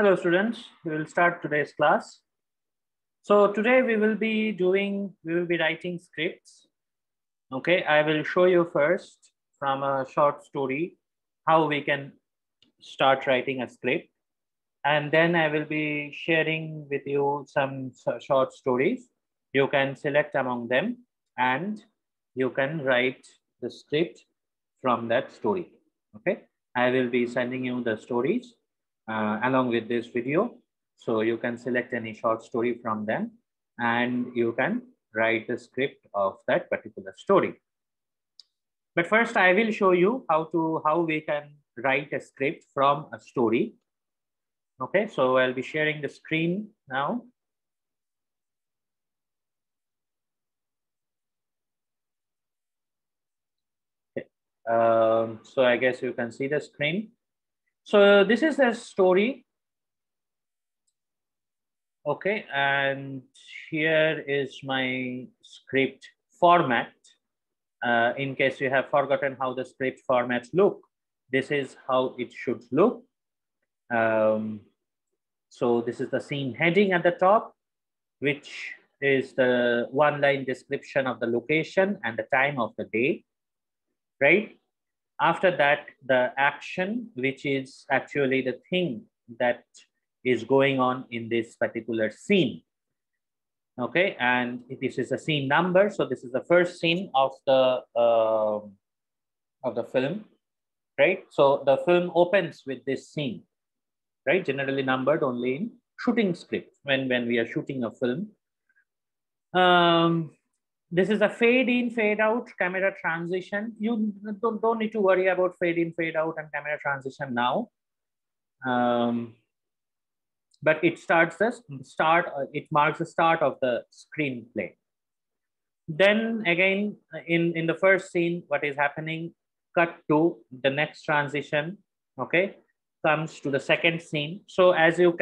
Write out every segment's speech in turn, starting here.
Hello students, we will start today's class. So today we will be writing scripts. Okay, I will show you first from a short story how we can start writing a script. And then I will be sharing with you some short stories. You can select among them and you can write the script from that story. Okay, I will be sending you the stories along with this video. So you can select any short story from them and you can write the script of that particular story. But first I will show you how we can write a script from a story. Okay, so I'll be sharing the screen now. Okay. So I guess you can see the screen. So this is the story. Okay, and here is my script format. In case you have forgotten how the script formats look, this is how it should look. So this is the scene heading at the top, which is the one-line description of the location and the time of the day, right? After that, the action, which is actually the thing that is going on in this particular scene. Okay, and this is a scene number. So this is the first scene of the film, right? So the film opens with this scene, right? Generally numbered only in shooting script when we are shooting a film. This is a fade in, fade out camera transition. You don't need to worry about fade in, fade out and camera transition now. But it it marks the start of the screenplay. Then again, in the first scene, what is happening, cut to the next transition, okay, comes to the second scene. So as you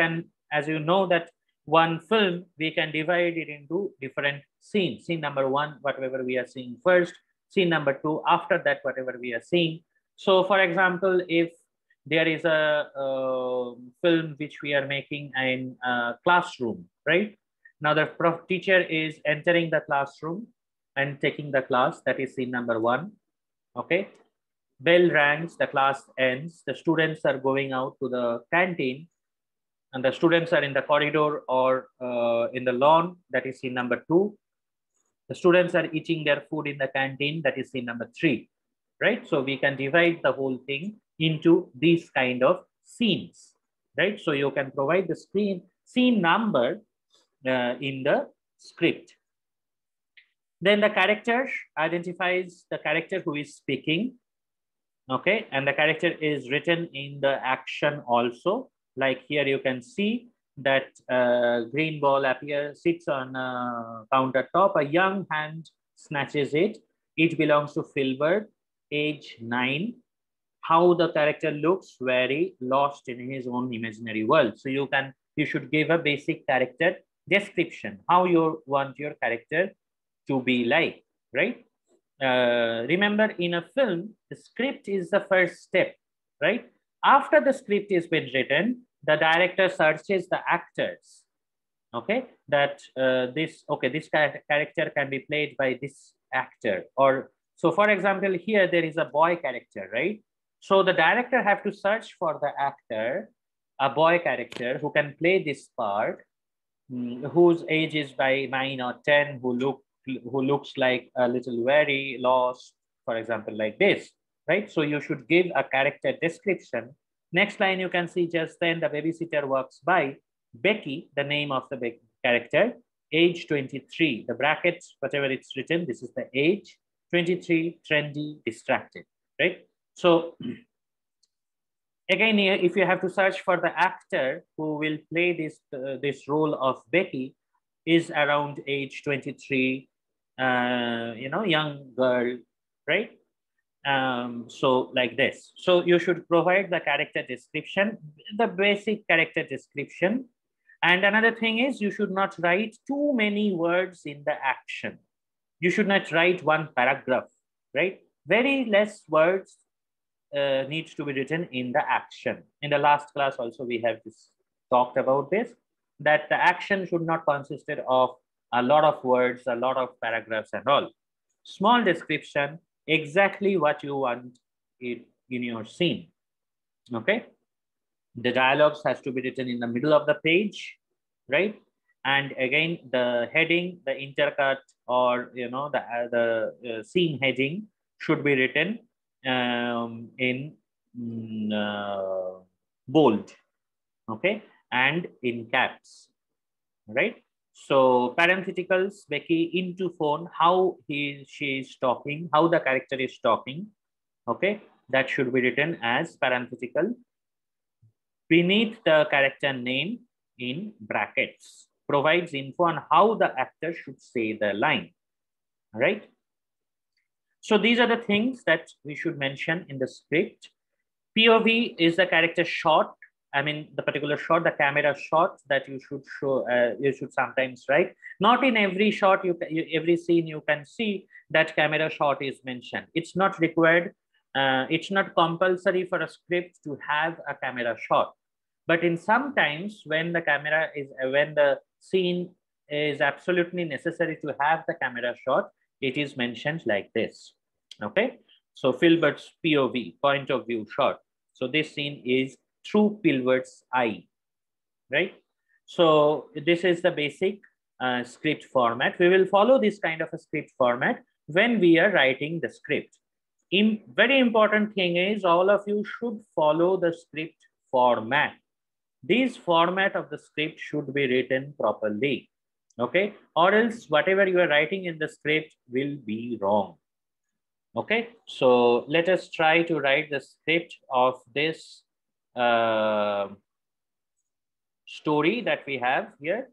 know that one film, we can divide it into different scenes. Scene number one, whatever we are seeing first, scene number two, after that, whatever we are seeing. So for example, if there is a film which we are making in a classroom, right? Now the teacher is entering the classroom and taking the class, that is scene number one, okay? Bell rings, the class ends, the students are going out to the canteen and the students are in the corridor or in the lawn, that is scene number two. The students are eating their food in the canteen, that is scene number three, right? So we can divide the whole thing into these kind of scenes, right? So you can provide the scene number in the script. Then the character identifies the character who is speaking, okay? And the character is written in the action also. Like here you can see that green ball sits on a countertop. A young hand snatches it. It belongs to Filbert, age 9. How the character looks, very lost in his own imaginary world. So you should give a basic character description, how you want your character to be like, right? Remember, in a film, the script is the first step, right? After the script has been written, the director searches the actors, okay? That this character can be played by this actor. Or so, for example, here there is a boy character, right? So the director have to search for the actor, a boy character who can play this part, whose age is by 9 or 10, who looks like a little very lost, for example, like this, right? So you should give a character description. Next line, you can see just then the babysitter walks by. Becky, the name of the character, age 23. The brackets, whatever it's written, this is the age. 23, trendy, distracted, right? So again, if you have to search for the actor who will play this role of Becky, is around age 23, young girl, right? So like this. So you should provide the character description, the basic character description. And another thing is you should not write too many words in the action. You should not write one paragraph, right? Very less words needs to be written in the action. In the last class also we have talked about this, that the action should not consist of a lot of words, a lot of paragraphs and all. Small description, exactly what you want it in your scene. Okay. The dialogues has to be written in the middle of the page, right? And again, the heading, the intercut, or the scene heading should be written in bold, okay, and in caps, right? So parentheticals, Becky, into phone, how she is talking, how the character is talking, okay, that should be written as parenthetical. Beneath the character name in brackets, provides info on how the actor should say the line, right? So these are the things that we should mention in the script. POV is the character shot. I mean, the particular shot, the camera shot that you should show, you should sometimes write. Not in every shot, every scene you can see that camera shot is mentioned. It's not required. It's not compulsory for a script to have a camera shot. But in sometimes when the scene is absolutely necessary to have the camera shot, it is mentioned like this. Okay. So Filbert's POV, point of view shot. So this scene is through Filbert's eye, right? So this is the basic script format. We will follow this kind of a script format when we are writing the script. Very important thing is all of you should follow the script format. This format of the script should be written properly, okay? Or else whatever you are writing in the script will be wrong. Okay, so let us try to write the script of this story that we have here.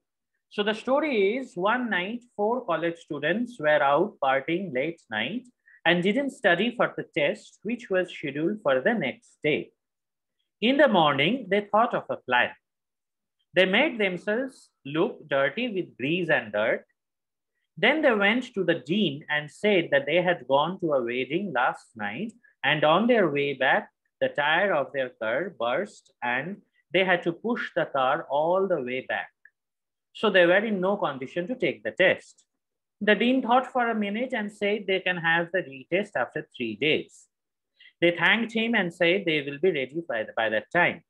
So the story is, one night, 4 college students were out partying late night and didn't study for the test, which was scheduled for the next day. In the morning, they thought of a plan. They made themselves look dirty with grease and dirt. Then they went to the dean and said that they had gone to a wedding last night, and on their way back, the tire of their car burst and they had to push the car all the way back. So they were in no condition to take the test. The dean thought for a minute and said they can have the retest after 3 days. They thanked him and said they will be ready by that time.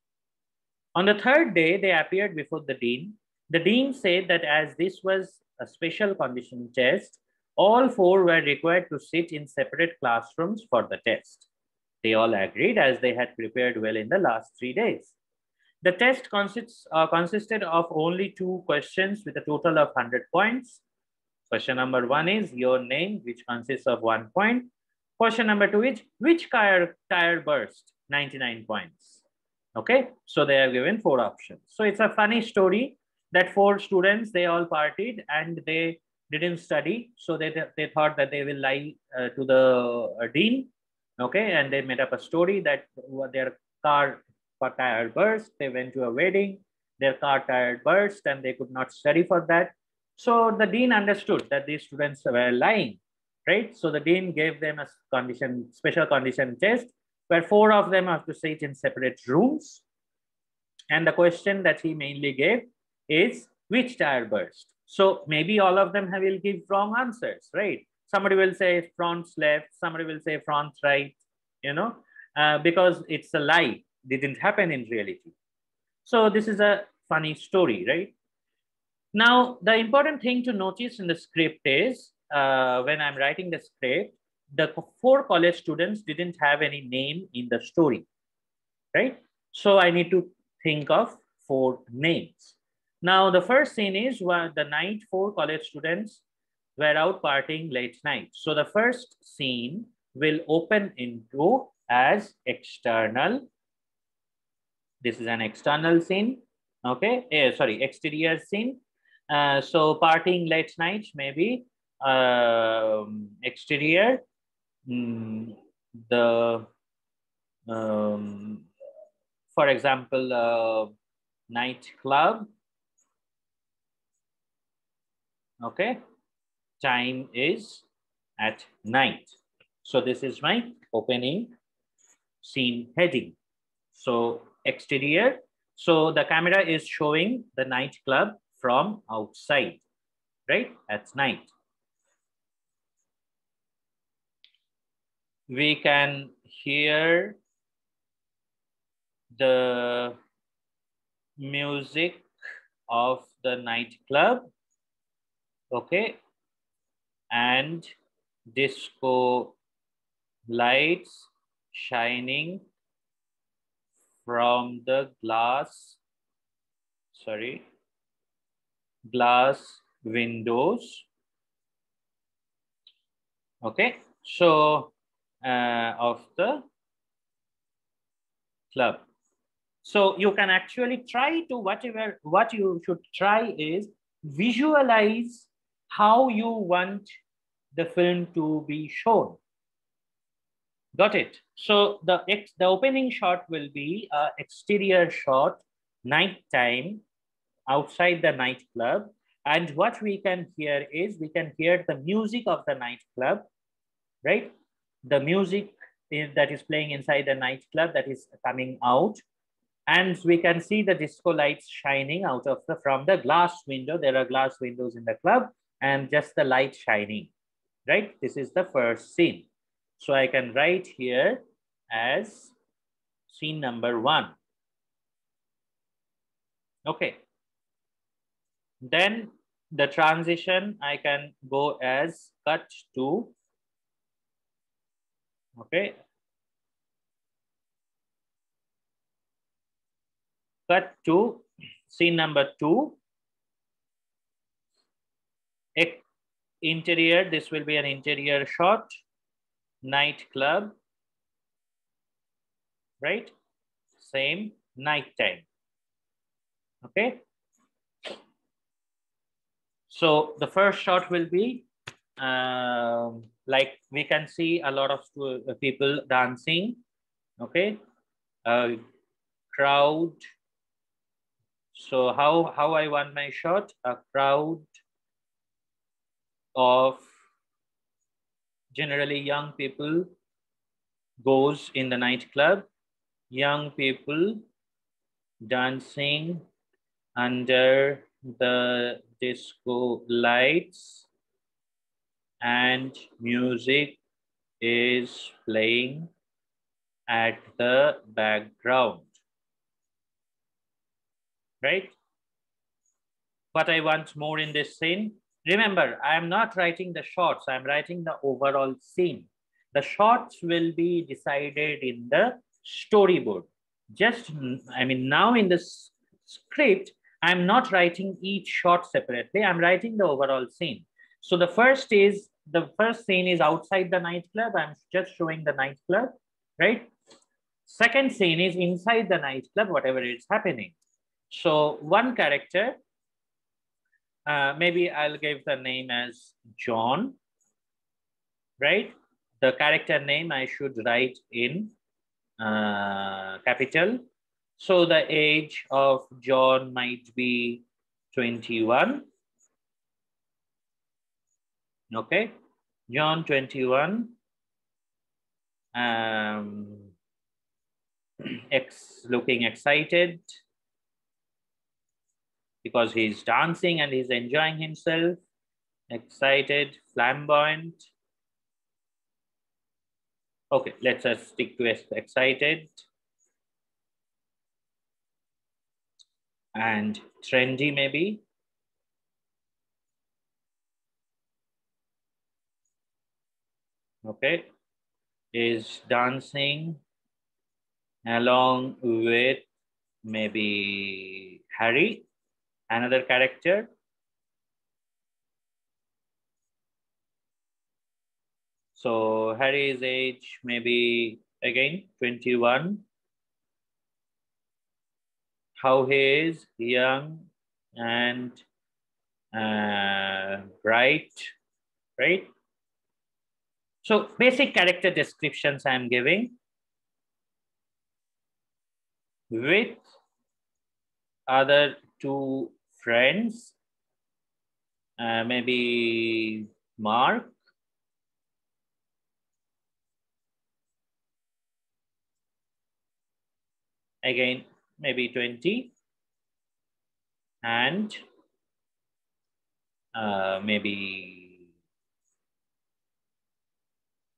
On the 3rd day, they appeared before the dean. The dean said that as this was a special condition test, all 4 were required to sit in separate classrooms for the test. They all agreed as they had prepared well in the last 3 days. The test consisted of only 2 questions with a total of 100 points. Question number 1 is your name, which consists of 1 point. Question number 2 is which tire burst, 99 points. Okay, so they are given 4 options. So it's a funny story that 4 students, they all partied and they didn't study. So they thought that they will lie to the dean. Okay, and they made up a story that their car tire burst. They went to a wedding, their car tire burst and they could not study for that. So the dean understood that these students were lying, right? So the dean gave them a special condition test where 4 of them have to sit in separate rooms. And the question that he mainly gave is which tire burst? So maybe all of them will give wrong answers, right? Somebody will say front left, somebody will say front right, because it's a lie. Didn't happen in reality. So this is a funny story, right? Now, the important thing to notice in the script is when I'm writing the script, the 4 college students didn't have any name in the story, right? So I need to think of 4 names. Now, the first scene is the night 4 college students were out partying late night. So the first scene will open into as external. This is an external scene. Okay, exterior scene. So partying late night, maybe exterior. For example, nightclub. Okay, time is at night. So this is my opening scene heading. So exterior, So the camera is showing the nightclub from outside, right? At night. We can hear the music of the nightclub, okay, and disco lights shining from the glass windows, okay, so of the club. So you can actually try to what you should try is visualize how you want the film to be shown. Got it? So the opening shot will be a exterior shot, nighttime, outside the nightclub. And what we can hear is we can hear the music of the nightclub, right? The music that is playing inside the nightclub that is coming out. And we can see the disco lights shining out of from the glass window. There are glass windows in the club and just the light shining, right? This is the first scene. So I can write here as scene number 1. Okay. Then the transition, I can go as cut to, okay. Cut to scene number 2. Interior, this will be an interior shot, nightclub, right? Same, nighttime. Okay. So the first shot will be like we can see a lot of people dancing. Okay. Crowd. So how I want my shot? A crowd of generally young people goes in the nightclub. Young people dancing under the disco lights and music is playing at the background, right? But I want more in this scene. Remember, I am not writing the shots, I'm writing the overall scene. The shots will be decided in the storyboard. Just, I mean, now in this script, I'm not writing each shot separately, I'm writing the overall scene. So the first scene is outside the nightclub. I'm just showing the nightclub, right? Second scene is inside the nightclub, whatever is happening. So one character, maybe I'll give the name as John, right? The character name I should write in capital. So the age of John might be 21. Okay, John 21. Looking excited because he's dancing and he's enjoying himself. Excited, flamboyant. Okay, let's just stick to excited. And trendy maybe. Okay, is dancing along with maybe Harry, another character. So Harry's age maybe again 21. How he is young and bright, right? So basic character descriptions I'm giving with other two friends, maybe Mark, again maybe 20, and maybe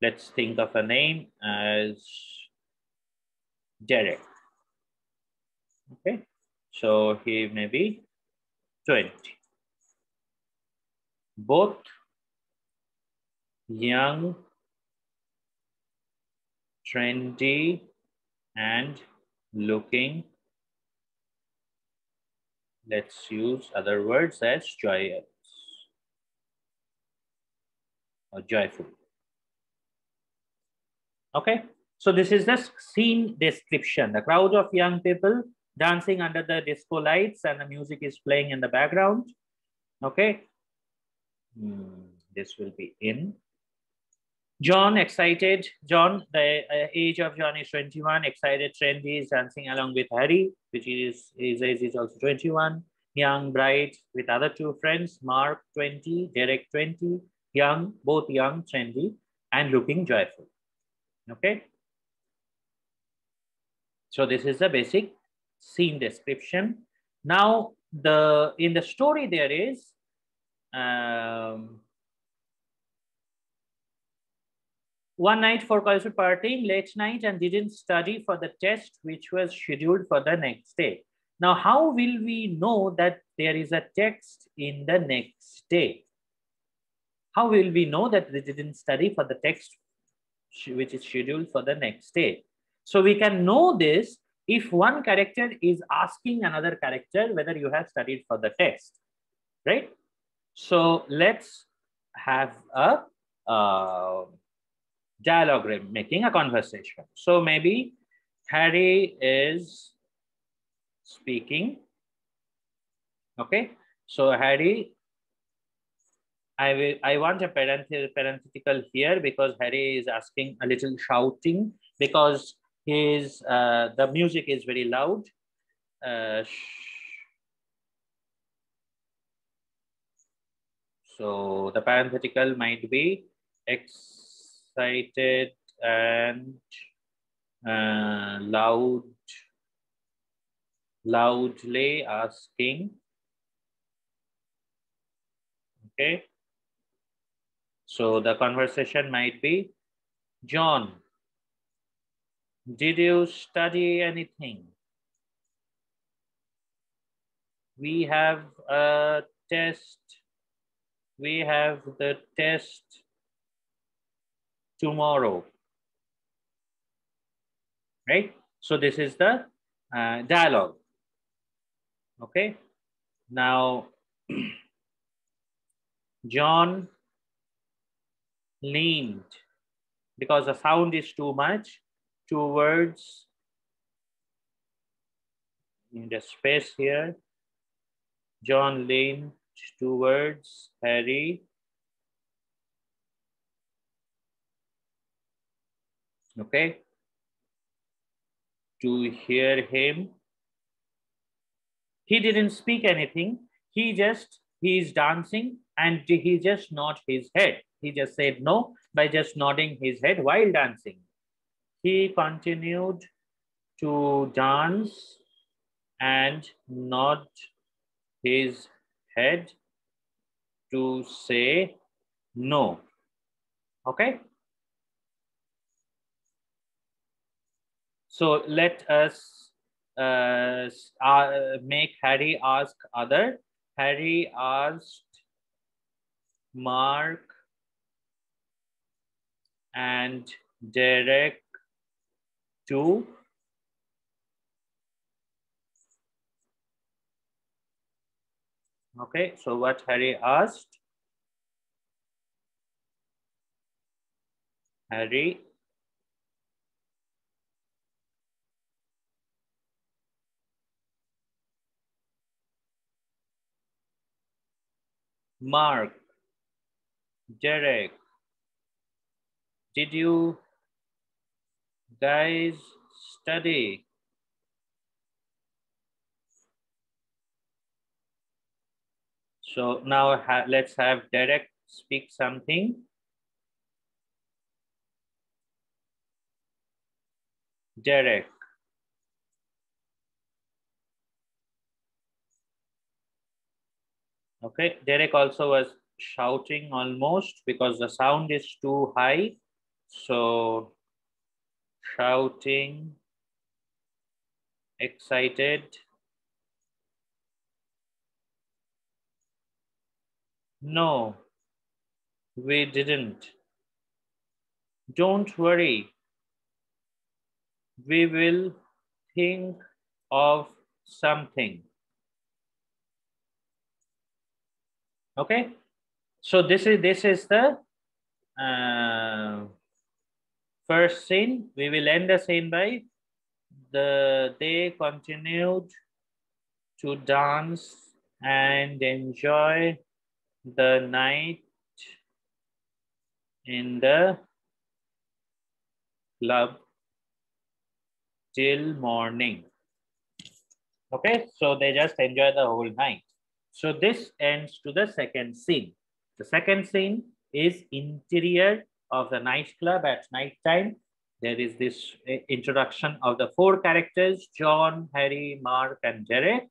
let's think of a name as Derek. Okay, so he may be 20. Both young, trendy, and looking, let's use other words as joyous or joyful. Okay, so this is the scene description. The crowd of young people dancing under the disco lights and the music is playing in the background. Okay, this will be in. John, excited. John, the age of John is 21. Excited, trendy, is dancing along with Harry, which is his age is also 21. Young, bright, with other two friends, Mark 20, Derek 20. Young, both young, trendy, and looking joyful. Okay. So this is the basic scene description. Now, in the story there is one night for college partying, late night, and didn't study for the test which was scheduled for the next day. Now, how will we know that there is a text in the next day? How will we know that they didn't study for the text which is scheduled for the next day? So we can know this if one character is asking another character whether you have studied for the test, right? So let's have a dialogue, making a conversation. So maybe Harry is speaking. Okay, so Harry, I want a parenthetical here because Harry is asking a little shouting because the music is very loud. So the parenthetical might be excited and loudly asking. Okay. So the conversation might be, John, did you study anything? We have a test. We have the test tomorrow. Right? So this is the dialogue. Okay. Now, John leaned because the sound is too much towards in the space here. John leaned towards Harry. Okay. To hear him. He didn't speak anything. He's dancing and he just nodded his head. He just said no by just nodding his head while dancing. He continued to dance and nod his head to say no. Okay. So let us make Harry ask other. Harry asked Mark and Derek to okay. So what Harry asked? Harry Mark, Derek, did you guys study? So now let's have Derek speak something. Derek. Okay, Derek also was shouting almost because the sound is too high. So shouting, excited. No, we didn't. Don't worry. We will think of something. Okay. So this is the first scene. We will end the scene by they continued to dance and enjoy the night in the club till morning. Okay, so they just enjoy the whole night. So this ends to the second scene. The second scene is interior of the nightclub at night time. There is this introduction of the four characters, John, Harry, Mark, and Derek.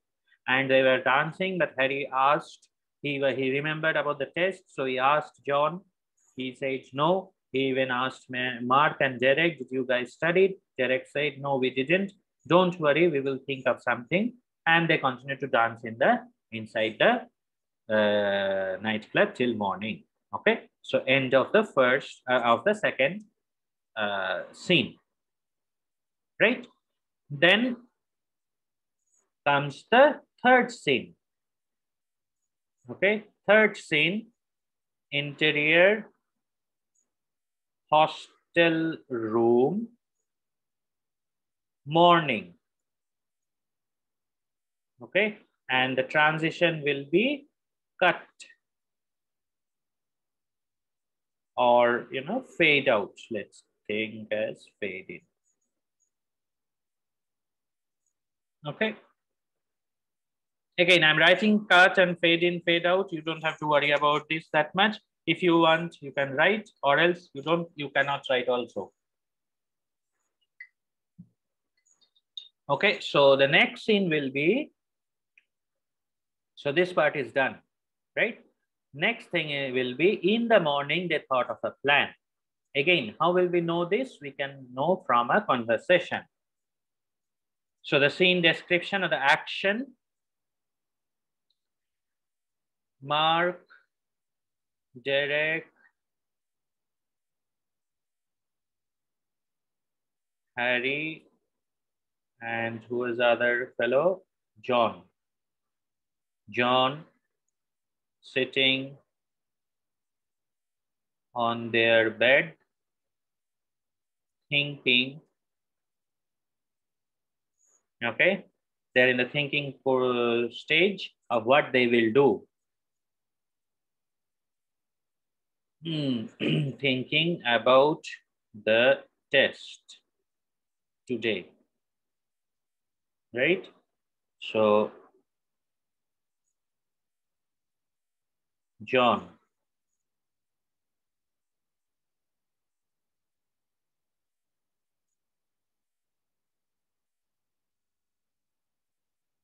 And they were dancing, but Harry asked, he remembered about the test. So he asked John, he said no. He even asked Mark and Derek, did you guys study? Derek said, no, we didn't. Don't worry, we will think of something. And they continue to dance inside the nightclub till morning. Okay, so end of the second scene, right? Then comes the third scene. Okay, third scene, interior hostel room, morning. Okay, and the transition will be cut or fade out. Let's think as fade in. Okay. Again, I'm writing cut and fade in, fade out. You don't have to worry about this that much. If you want, you can write, or else you cannot write also. Okay, so the next scene will be, so this part is done, right? Next thing will be, in the morning, they thought of a plan. Again, how will we know this? We can know from a conversation. So the scene description of the action, Mark, Derek, Harry, and who is the other fellow? John. John sitting on their bed, thinking. Okay, they're in the thinking stage of what they will do. Thinking about the test today, right? So, John,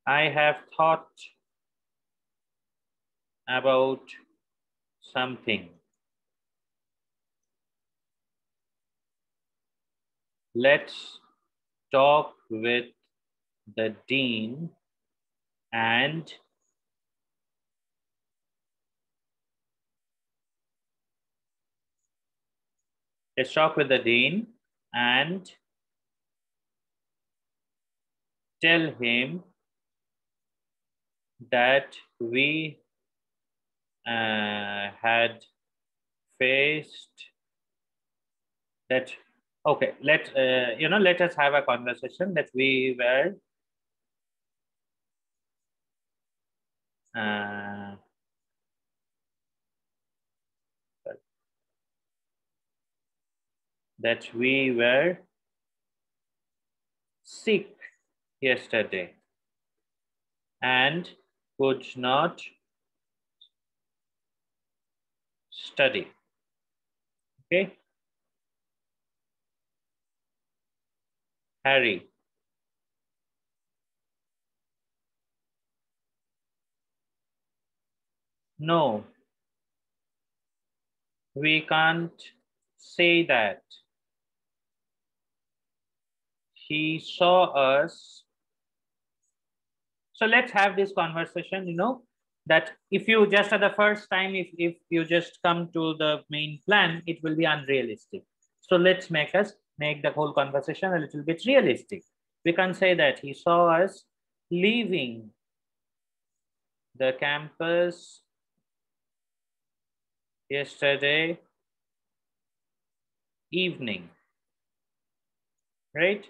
I have thought about something. Let's talk with the dean and tell him that we had faced that. Okay, let us have a conversation that we were that we were sick yesterday and could not study. Okay, Harry, No, we can't say that. He saw us. So let's have this conversation, that if you just at the first time, if you just come to the main plan, it will be unrealistic. So let's make the whole conversation a little bit realistic. We can say that he saw us leaving the campus yesterday evening, right?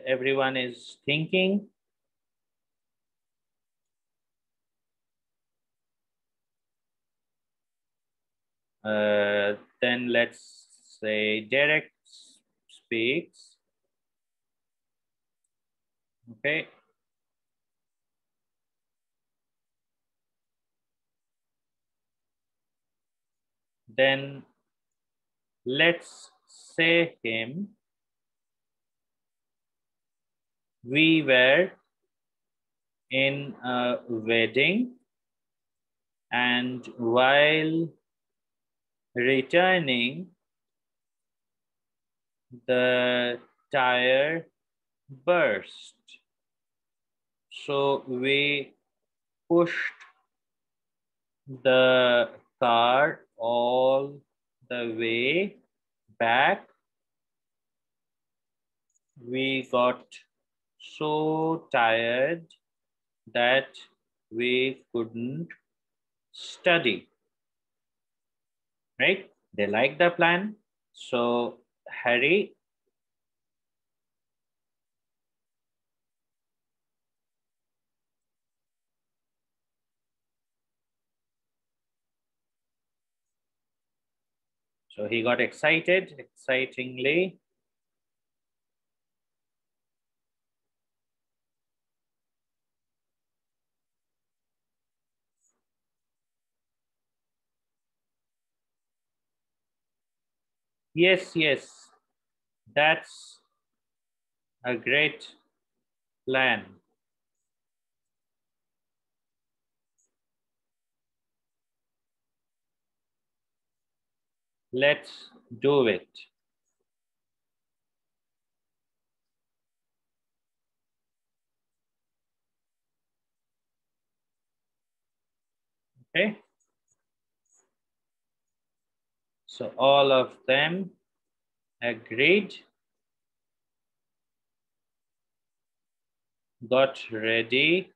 Everyone is thinking. Then let's say Derek speaks. Okay. Then let's say him. We were in a wedding, and while returning, the tire burst. So we pushed the car all the way back. We got so tired that we couldn't study, right? They like the plan. So Harry, so he got excitingly. Yes, yes, that's a great plan. Let's do it. Okay. So all of them agreed, got ready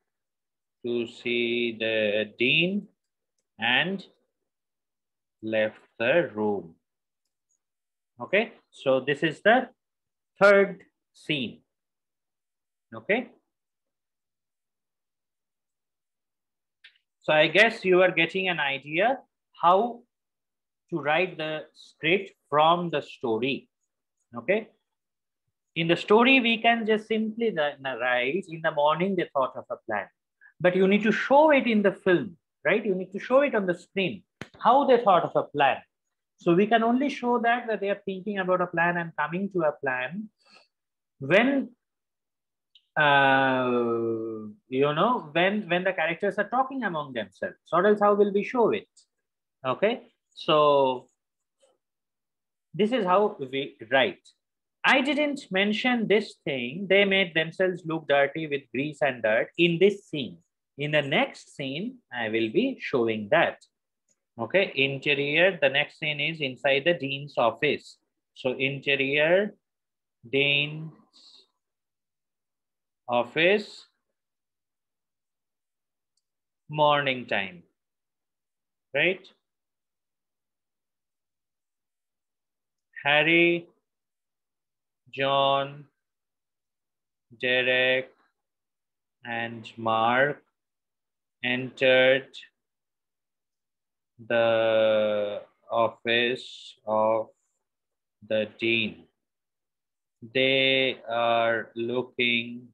to see the dean, and left the room. Okay, so this is the third scene. Okay, so I guess you are getting an idea how to write the script from the story. Okay, in the story we can just simply write in the morning they thought of a plan, but you need to show it in the film, right? You need to show it on the screen how they thought of a plan. So we can only show that they are thinking about a plan and coming to a plan when when the characters are talking among themselves, or else how will we show it? Okay, so this is how we write. I didn't mention this thing. They made themselves look dirty with grease and dirt in this scene. In the next scene, I will be showing that. Okay, interior, the next scene is inside the dean's office. So interior, dean's office, morning time, right? Harry, John, Derek, and Mark entered the office of the dean. They are looking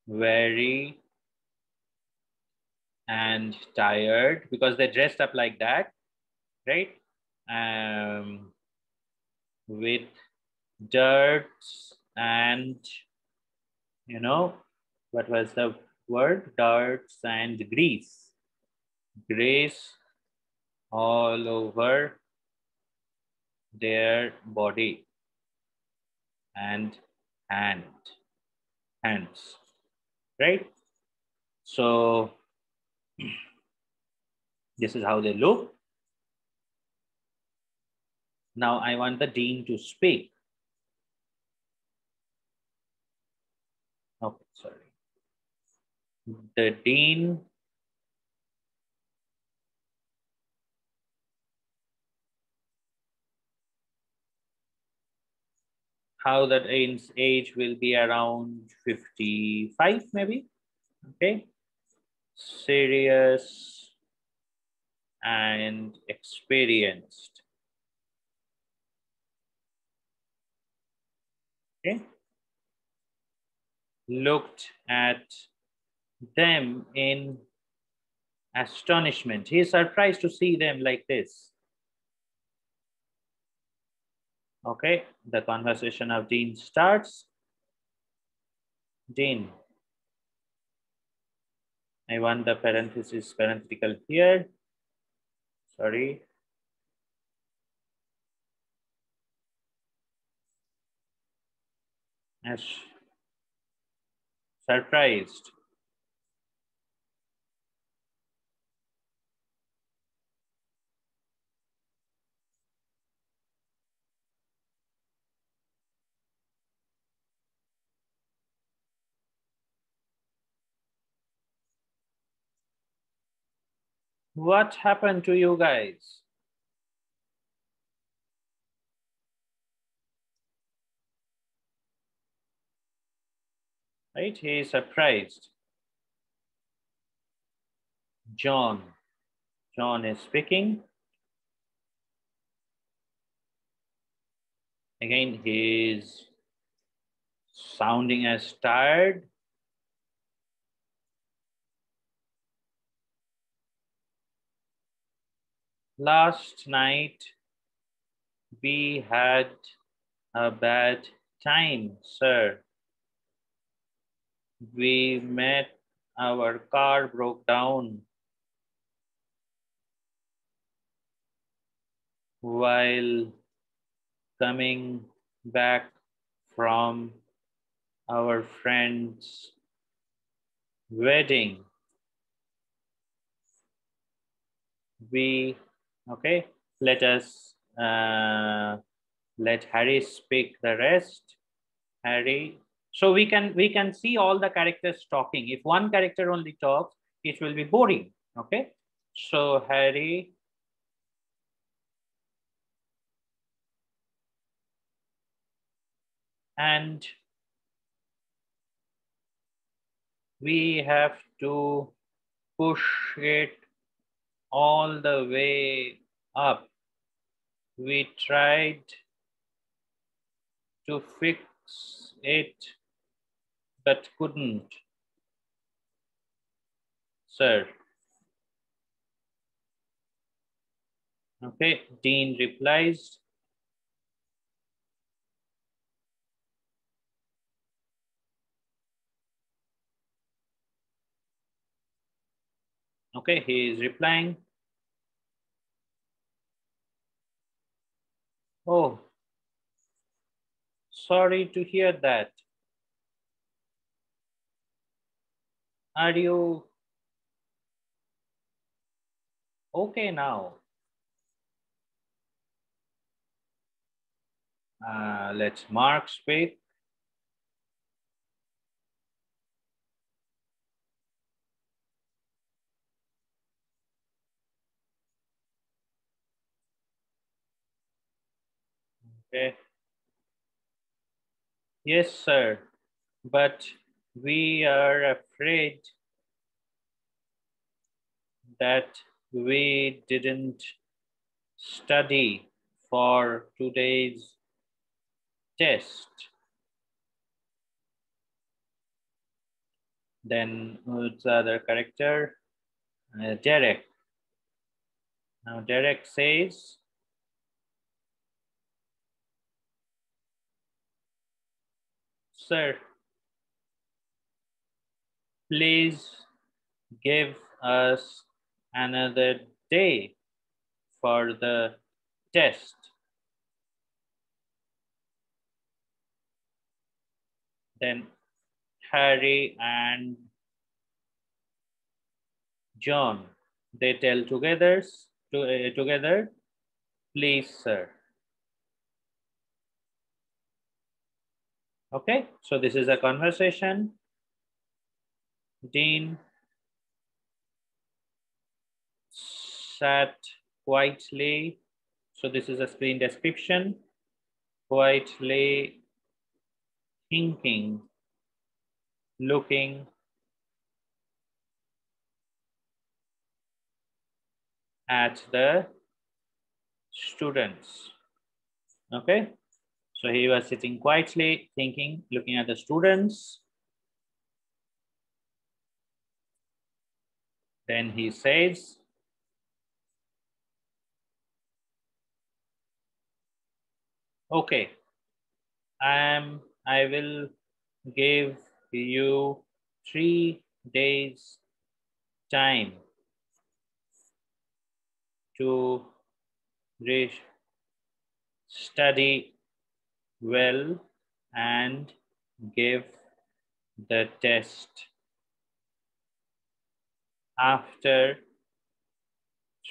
very and tired because they dressed up like that, right? With dirt and, what was the word? Dirts and grease. grace all over their body and hands, right? So this is how they look. Now I want the dean to speak. Okay, sorry. The dean how that age will be around 55 maybe. Okay, serious and experienced. Okay, looked at them in astonishment. He is surprised to see them like this. Okay, the conversation of Dean starts. Dean, I want the parenthetical here. Sorry. As surprised. What happened to you guys? Right? He is surprised. John. John is speaking. Again, he is sounding as tired. Last night, we had a bad time, sir. We met, our car broke down while coming back from our friend's wedding. We, okay, let us let Harry speak the rest. Harry. So we can see all the characters talking. If one character only talks, it will be boring. Okay. So Harry, and we have to push it all the way up. We tried to fix it, but couldn't, sir. Okay, Dean replies. Okay, he is replying. Oh, sorry to hear that. Are you okay now? Let's Mark speak. Okay. Yes, sir. But we are afraid that we didn't study for today's test. Then who's the other character? Derek. Now Derek says, sir, please give us another day for the test. Then Harry and John, they tell together, please, sir. Okay, so this is a conversation. Dean sat quietly. So this is a screen description. Quietly thinking, looking at the students. Okay, so he was sitting quietly, thinking, looking at the students. Then he says, okay, I will give you 3 days time to study well and give the test. After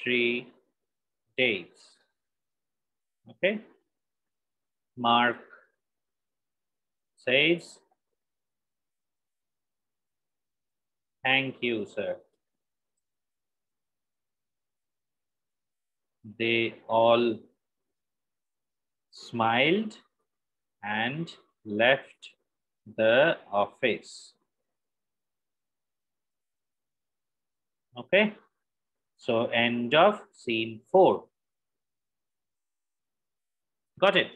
3 days. Okay. Mark says, thank you, sir. They all smiled and left the office. Okay. So end of scene 4. Got it?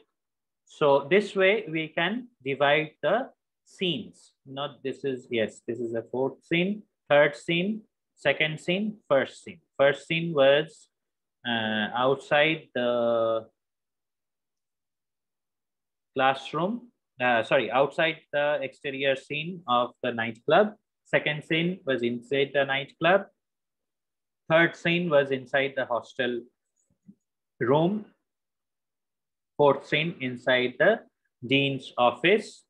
So this way we can divide the scenes. Not this is, yes, this is the 4th scene, 3rd scene, 2nd scene, 1st scene. 1st scene was outside the classroom, outside the exterior scene of the nightclub. 2nd scene was inside the nightclub. 3rd scene was inside the hostel room. 4th scene inside the dean's office.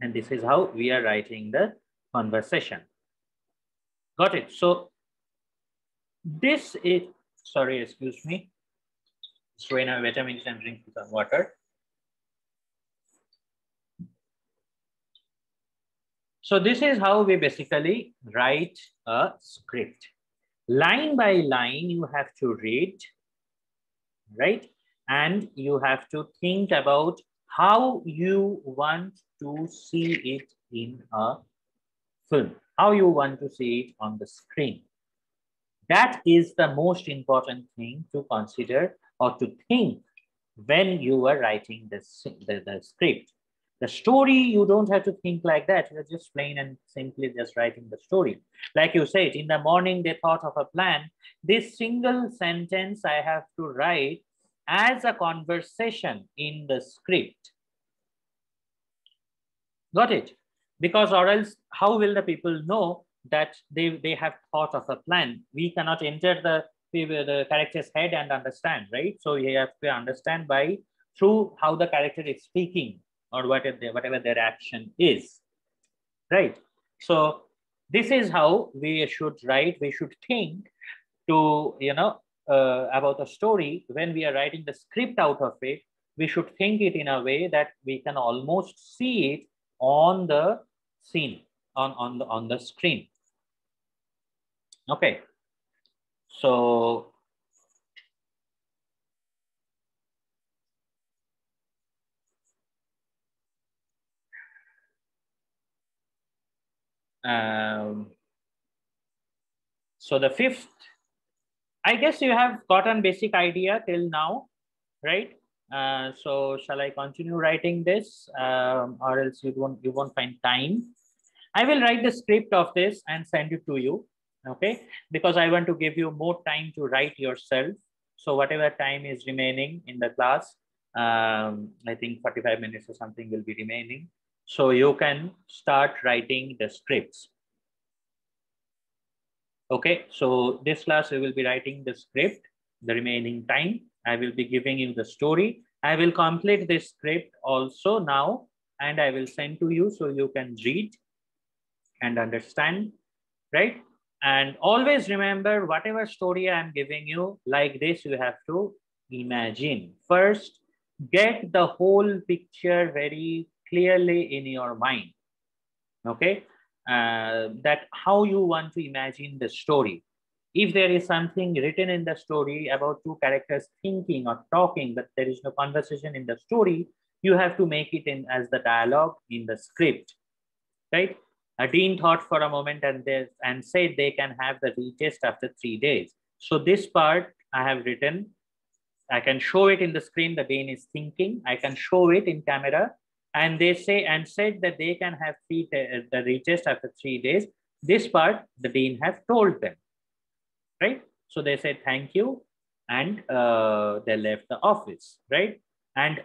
And this is how we are writing the conversation. Got it? So this is, sorry, excuse me. So in a wait a minute and drink some water. So this is how we basically write a script. Line by line, you have to read, right? And you have to think about how you want to see it in a film, how you want to see it on the screen. That is the most important thing to consider or to think when you are writing the script. The story, you don't have to think like that. You're just plain and simply just writing the story. Like you said, in the morning, they thought of a plan. This single sentence I have to write as a conversation in the script. Got it? Because or else, how will the people know that they have thought of a plan? We cannot enter the character's head and understand, right? So you have to understand by through how the character is speaking or whatever their action is, right? So this is how we should write. We should think to, about a story. When we are writing the script out of it, we should think it in a way that we can almost see it on the scene, on the screen. Okay. So so the 5th, I guess you have gotten basic idea till now, right? So shall I continue writing this, or else you won't find time? I will write the script of this and send it to you, okay? Because I want to give you more time to write yourself. So whatever time is remaining in the class, I think 45 minutes or something will be remaining. So you can start writing the scripts. Okay, so this class we will be writing the script. The remaining time I will be giving you the story. I will complete this script also now, and I will send to you so you can read and understand, right? And always remember, whatever story I am giving you like this, you have to imagine. First, get the whole picture very clearly in your mind. Okay, that how you want to imagine the story. If there is something written in the story about two characters thinking or talking, but there is no conversation in the story, you have to make it in as the dialogue in the script, right? A dean thought for a moment and said they can have the retest after 3 days. So this part I have written. I can show it in the screen. The dean is thinking. I can show it in camera, and they say and said that they can have the retest after 3 days. This part the dean have told them, right? So they said thank you, and they left the office, right? And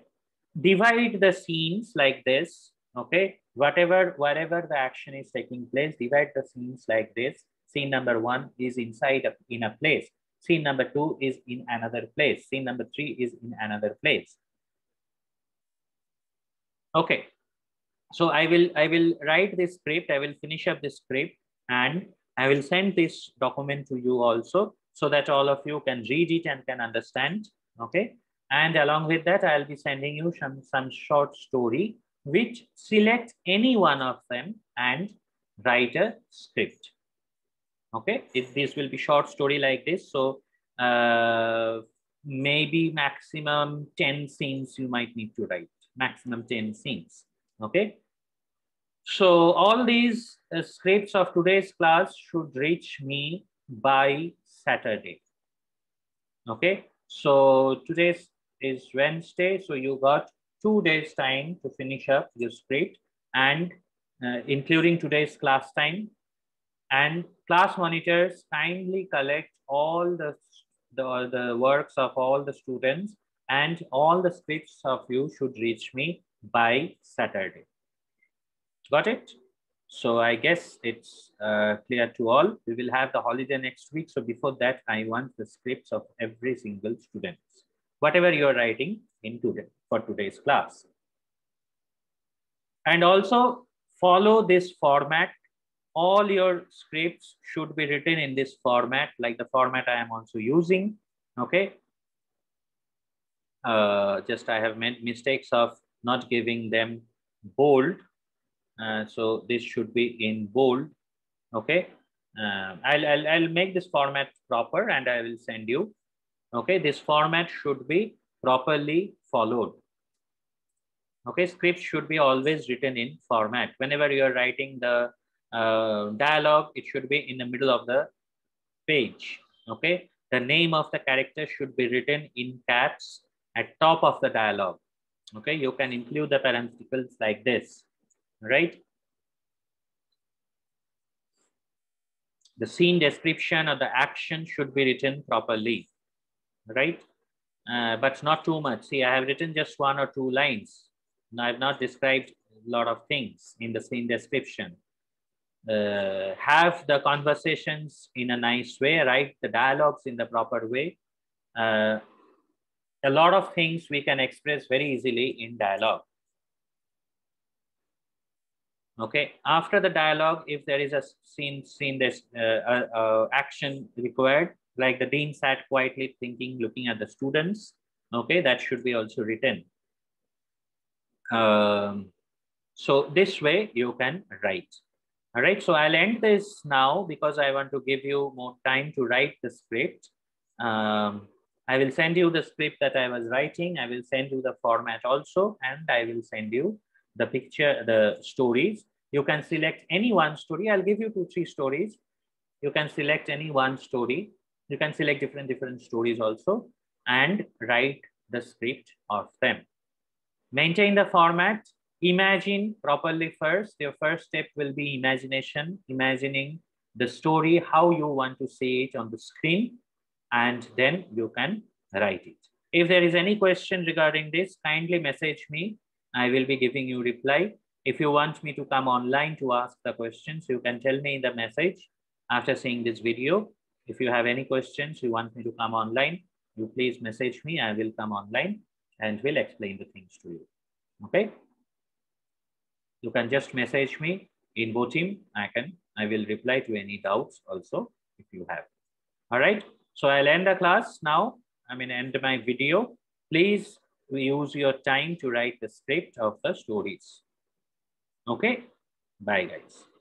divide the scenes like this. Okay, whatever the action is taking place, divide the scenes like this. Scene number 1 is in a place. Scene number 2 is in another place. Scene number 3 is in another place. Okay, so I will write this script. I will finish up this script, and I will send this document to you also, so that all of you can read it and can understand. Okay, and along with that, I'll be sending you some short story, which select any one of them and write a script. Okay, this will be short story like this. So maybe maximum 10 scenes you might need to write, maximum 10 scenes. Okay, so all these scripts of today's class should reach me by Saturday. Okay, so today is Wednesday, so you got 2 days time to finish up your script, and including today's class time. And class monitors kindly collect all the works of all the students, and all the scripts of you should reach me by Saturday. Got it? So I guess it's clear to all. We will have the holiday next week. So before that, I want the scripts of every single student, whatever you're writing in today for today's class. And also follow this format. All your scripts should be written in this format, like the format I am also using. Okay. Just I have made mistakes of not giving them bold. So this should be in bold. Okay. I'll make this format proper and I will send you. Okay. This format should be properly followed. Okay. Scripts should be always written in format. Whenever you're writing the dialogue, it should be in the middle of the page. Okay. The name of the character should be written in caps at top of the dialogue. Okay. You can include the parentheticals like this, right? The scene description or the action should be written properly, right? But not too much. See, I have written just 1 or 2 lines. Now, I have not described a lot of things in the scene description. Have the conversations in a nice way, write the dialogues in the proper way. A lot of things we can express very easily in dialogue. Okay, after the dialogue, if there is a scene this action required, like the dean sat quietly thinking, looking at the students. Okay, that should be also written. So this way you can write. All right, so I'll end this now because I want to give you more time to write the script. I will send you the script that I was writing. I will send you the format also, and I will send you the picture, the stories. You can select any one story. I'll give you 2, 3 stories. You can select any one story. You can select different stories also and write the script of them. Maintain the format. Imagine properly first. Your first step will be imagination, imagining the story, how you want to see it on the screen, and then you can write it. If there is any question regarding this, kindly message me. I will be giving you reply. If you want me to come online to ask the questions, you can tell me in the message. I will be giving you reply. After seeing this video, if you have any questions, you want me to come online, you please message me. I will come online and will explain the things to you. Okay. You can just message me in Botim. I will reply to any doubts also if you have. All right. So I'll end the class now. End my video. Please use your time to write the script of the stories. Okay. Bye, guys.